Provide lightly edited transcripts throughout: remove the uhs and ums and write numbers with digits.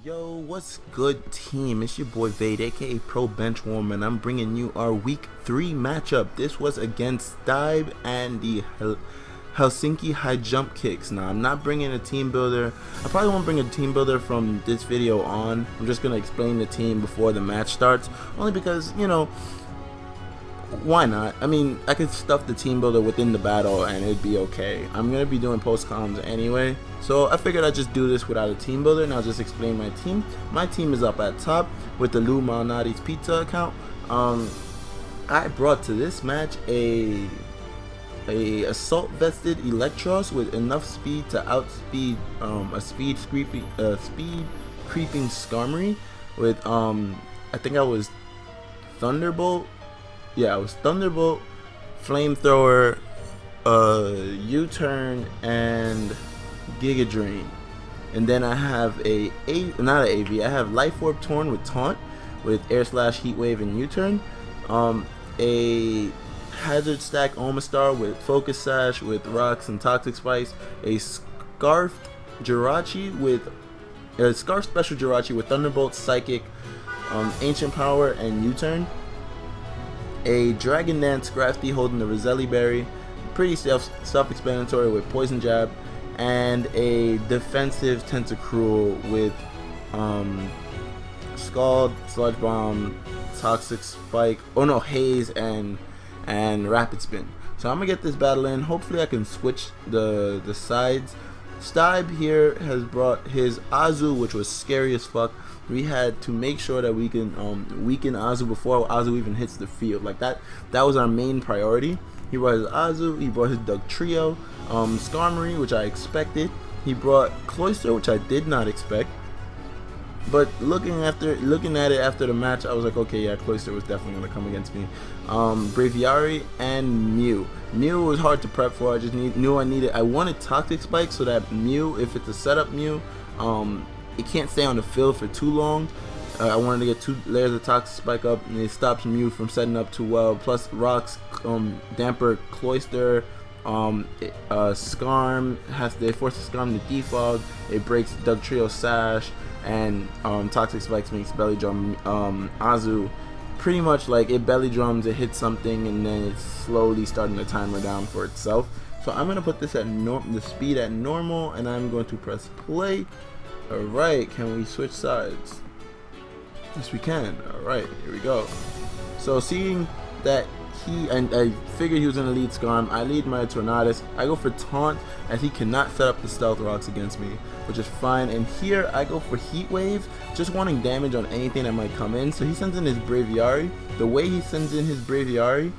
Yo, what's good, team? It's your boy Vade, aka Pro Benchwarmer, and I'm bringing you our Week 3 matchup. This was against Stibe and the Helsinki High Jump Kicks. Now, I'm not bringing a team builder. I probably won't bring a team builder from this video on. I'm just going to explain the team before the match starts, only because, you know, why not? I mean, I could stuff the team builder within the battle and it'd be okay. I'm going to be doing post comms anyway, so I figured I'd just do this without a team builder, and I'll just explain my team. My team is up at top with the Lou Malnati's Pizza account. I brought to this match a assault vested Electros with enough speed to outspeed a speed creeping Skarmory with I think I was Thunderbolt. Yeah, it was Thunderbolt, Flamethrower, U-Turn, and Giga Drain. And then I have not an AV, I have Life Orb Torn with Taunt, with Air Slash, Heat Wave, and U-Turn. A Hazard Stack Omastar with Focus Sash, with Rocks and Toxic Spice. A Scarfed Jirachi with Scarf Special Jirachi with Thunderbolt, Psychic, Ancient Power, and U-Turn. A Dragon Dance Scrafty holding the Roselli Berry, pretty self-explanatory with Poison Jab, and a defensive Tentacruel with Scald, Sludge Bomb, Toxic Spike, Haze, and Rapid Spin. So I'm gonna get this battle in. Hopefully I can switch the sides. Stibe here has brought his Azu, which was scary as fuck. We had to make sure that we can weaken Azu before Azu even hits the field. Like that was our main priority. He brought his Azu, he brought his Dugtrio, Skarmory, which I expected. He brought Cloyster, which I did not expect. But looking at it after the match, I was like, okay, yeah, Cloyster was definitely gonna come against me. Braviary and Mew. Mew was hard to prep for. I just I wanted Toxic Spike so that Mew, if it's a setup Mew, it can't stay on the field for too long. I wanted to get 2 layers of Toxic Spike up, and it stops Mew from setting up too well. Plus, Rocks damper Cloyster. Skarm they force the Skarm to defog. It breaks Dugtrio Sash, and Toxic Spikes makes Belly Drum Azu. Pretty much like it belly drums, it hits something, and then it's slowly starting to timer down for itself. So I'm gonna put this at the speed at normal, and I'm going to press play. Alright, can we switch sides? Yes, we can. Alright, here we go. So seeing that I figured he was gonna lead Skarm, I lead my Tornadus. I go for Taunt, as he cannot set up the Stealth Rocks against me, which is fine. And here I go for Heat Wave, just wanting damage on anything that might come in. So he sends in his Braviary. The way he sends in his Braviary,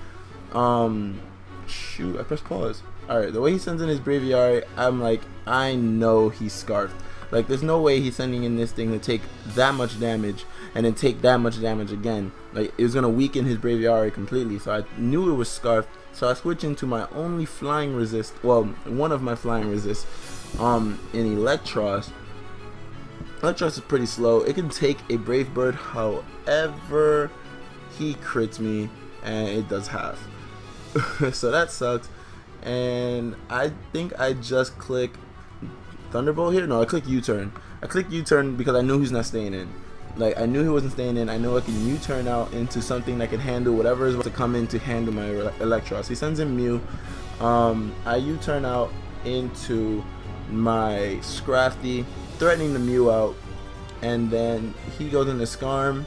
shoot, I pressed pause. Alright, the way he sends in his Braviary, I'm like, I know he's Scarfed. Like, there's no way he's sending in this thing to take that much damage and then take that much damage again. Like, it was going to weaken his Braviary completely. So I knew it was Scarfed. So I switched into my only flying resist, well, one of my flying resists, in Electros. Electros is pretty slow. It can take a Brave Bird, however, he crits me, and it does half. So that sucks. And I think I just click Thunderbolt here? No, I click U-Turn. I click U-Turn because I knew he's not staying in. Like, I knew he wasn't staying in. I know I can U-Turn out into something that can handle whatever is about to come in to handle my Electros. He sends in Mew. I U-Turn out into my Scrafty, threatening the Mew out. And then he goes into Skarm.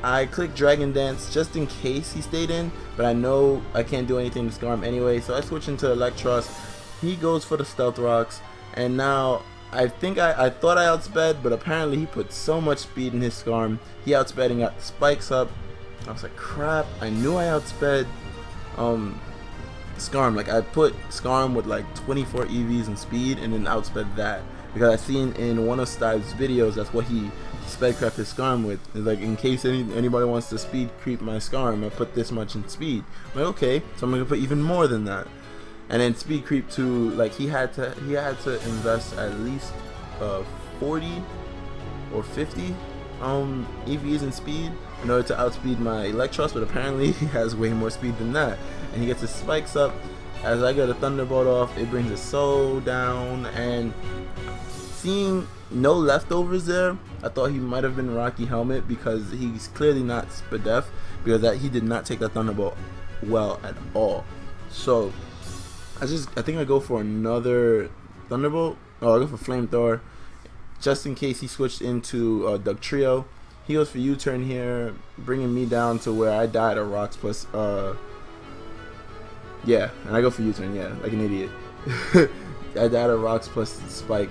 I click Dragon Dance just in case he stayed in, but I know I can't do anything to Skarm anyway, so I switch into Electros. He goes for the Stealth Rocks. And now, I think I thought I outsped, but apparently he put so much speed in his Skarm. He outsped and got spikes up. I was like, crap, I knew I outsped Skarm. Like, I put Skarm with like 24 EVs and speed and then outsped that. Because I seen in one of Stibe's videos, that's what he sped crept his Skarm with. It's like, in case anybody wants to speed creep my Skarm, I put this much in speed. I'm like, okay, so I'm going to put even more than that. And then speed creep to, like, he had to invest at least 40 or 50 EVs in speed in order to outspeed my Electros, but apparently he has way more speed than that. And he gets his spikes up. As I get a Thunderbolt off, it brings his soul down, and seeing no leftovers there, I thought he might have been Rocky Helmet because he's clearly not Spadef, because that he did not take that Thunderbolt well at all. So I think I go for another Thunderbolt. Oh, I go for Flamethrower just in case he switched into Doug Trio. He goes for U-turn here, bringing me down to where I died at Rocks plus yeah, and I go for U-turn, yeah, like an idiot. I died at Rocks plus Spike.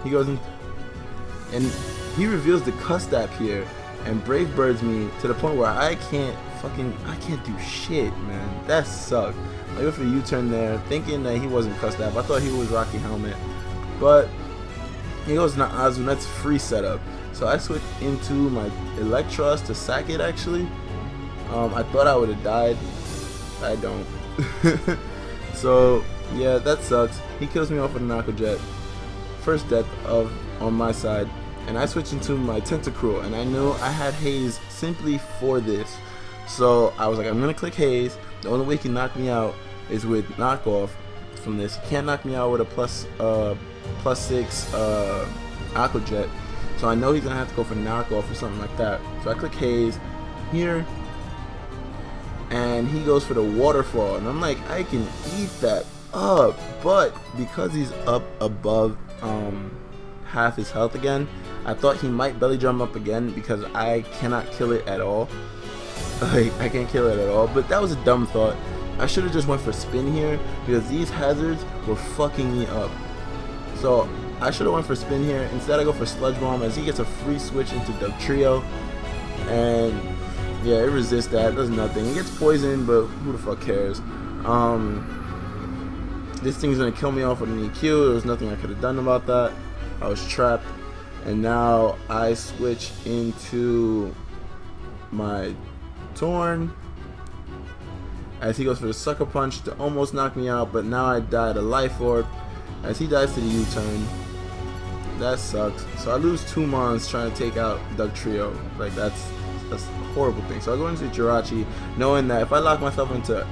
He goes in, and he reveals the cuss app here and Brave Birds me to the point where I can't do shit, man. That sucked. I go for U-turn there, thinking that he wasn't cussed app. I thought he was Rocky Helmet, but he goes not Azu, and that's free setup. So I switch into my Electros to sack it actually. I thought I would have died. I don't. So yeah, that sucks. He kills me off with a Knuckle Jet. First death on my side. And I switched into my Tentacruel, and I knew I had Haze simply for this. So I was like, I'm gonna click Haze. The only way he can knock me out is with knockoff from this. He can't knock me out with a +6 Aqua Jet. So I know he's gonna have to go for knockoff or something like that. So I click Haze here, and he goes for the Waterfall, and I'm like, I can eat that up, but because he's up above half his health again, I thought he might belly drum up again because I cannot kill it at all. Like, I can't kill it at all, but that was a dumb thought. I should have just went for spin here because these hazards were fucking me up. So I should have went for spin here. Instead I go for Sludge Bomb as he gets a free switch into Doug Trio, and yeah, it resists that, it does nothing. It gets poisoned, but who the fuck cares? This thing's gonna kill me off with an EQ. There was nothing I could have done about that. I was trapped, and now I switch into my Torn as he goes for the Sucker Punch to almost knock me out, but now I died a Life Orb as he dies to the U-turn. That sucks. So I lose 2 mons trying to take out Doug Trio. Like, that's a horrible thing. So I go into Jirachi knowing that if I lock myself into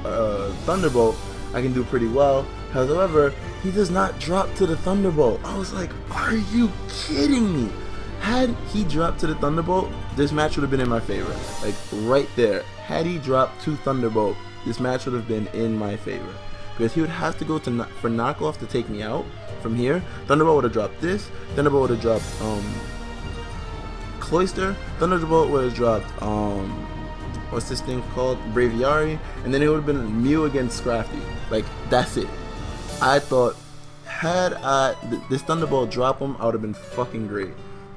Thunderbolt, I can do pretty well. However, he does not drop to the Thunderbolt. I was like, are you kidding me? Had he dropped to the Thunderbolt, this match would have been in my favor. Like, right there. Had he dropped to Thunderbolt, this match would have been in my favor. Because he would have to go to for knockoff to take me out from here. Thunderbolt would have dropped this. Thunderbolt would have dropped Cloister. Thunderbolt would have dropped what's this thing called? Braviary. And then it would have been Mew against Scrafty. Like, that's it. I thought, had this Thunderbolt drop him, I would have been fucking great.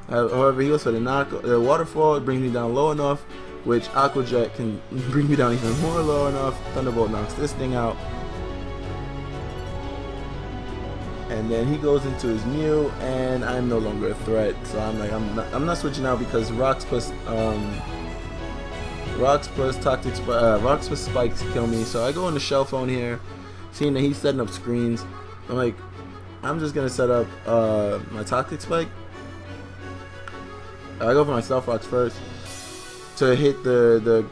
However, he goes for the Waterfall. It brings me down low enough, which Aqua Jet can bring me down even more low enough. Thunderbolt knocks this thing out. And then he goes into his Mew, and I'm no longer a threat. So I'm like, I'm not switching out because Rocks plus Spikes kill me. So I go into Shell Phone here, seeing that he's setting up screens. I'm like, I'm just gonna set up my Toxic Spike. I go for my Stealth Rocks first to hit the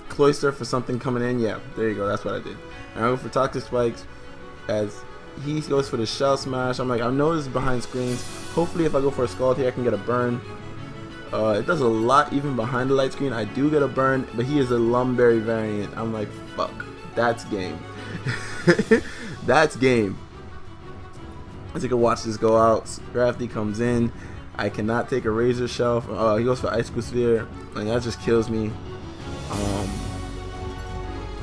Cloister for something coming in. Yeah, there you go. That's what I did. And I go for Toxic Spikes as he goes for the Shell Smash. I'm like, I know this is behind screens. Hopefully, if I go for a Scald here, I can get a burn. It does a lot even behind the light screen. I do get a burn, but he is a Lumberry variant. I'm like, fuck, that's game. That's game. As you can watch this go out, Scrafty comes in. I cannot take a Razor Shelf. He goes for Icicle Sphere, and that just kills me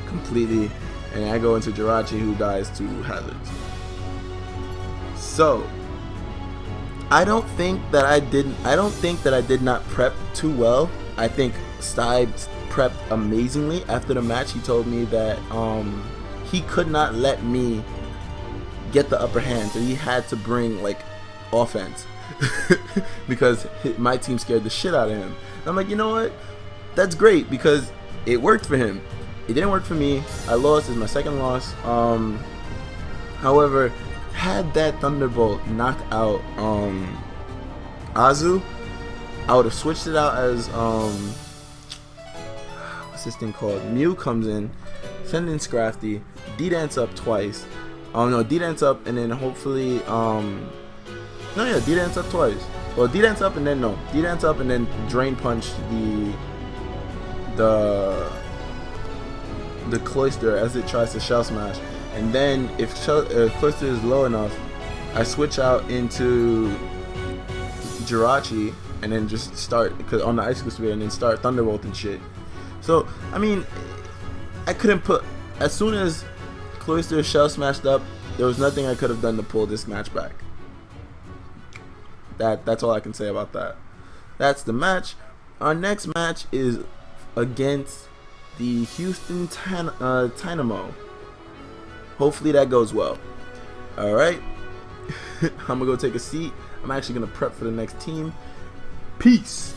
completely. And I go into Jirachi, who dies to hazards. So I don't think that I did not prep too well. I think Stibes prepped amazingly. After the match, he told me that he could not let me get the upper hand, so he had to bring like offense because my team scared the shit out of him. And I'm like, you know what? That's great because it worked for him. It didn't work for me. I lost. It's my second loss. However, had that Thunderbolt knocked out Azu, I would have switched it out as what's this thing called? Mew comes in, send in Scrafty, D-Dance up twice. No, D-Dance up, and then hopefully No, yeah, D-Dance up twice. Well, D-Dance up and then no. D-Dance up and then Drain Punch the Cloister as it tries to Shell Smash. And then if Cloister is low enough, I switch out into Jirachi and then just start on the Icicle Spear and then start Thunderbolt and shit. So, I mean, I couldn't put... As soon as Cloister Shell Smashed up, there was nothing I could have done to pull this match back. That's all I can say about that. That's the match. Our next match is against the Houston Dynamo. Hopefully that goes well. Alright. I'm gonna go take a seat. I'm actually gonna prep for the next team. Peace.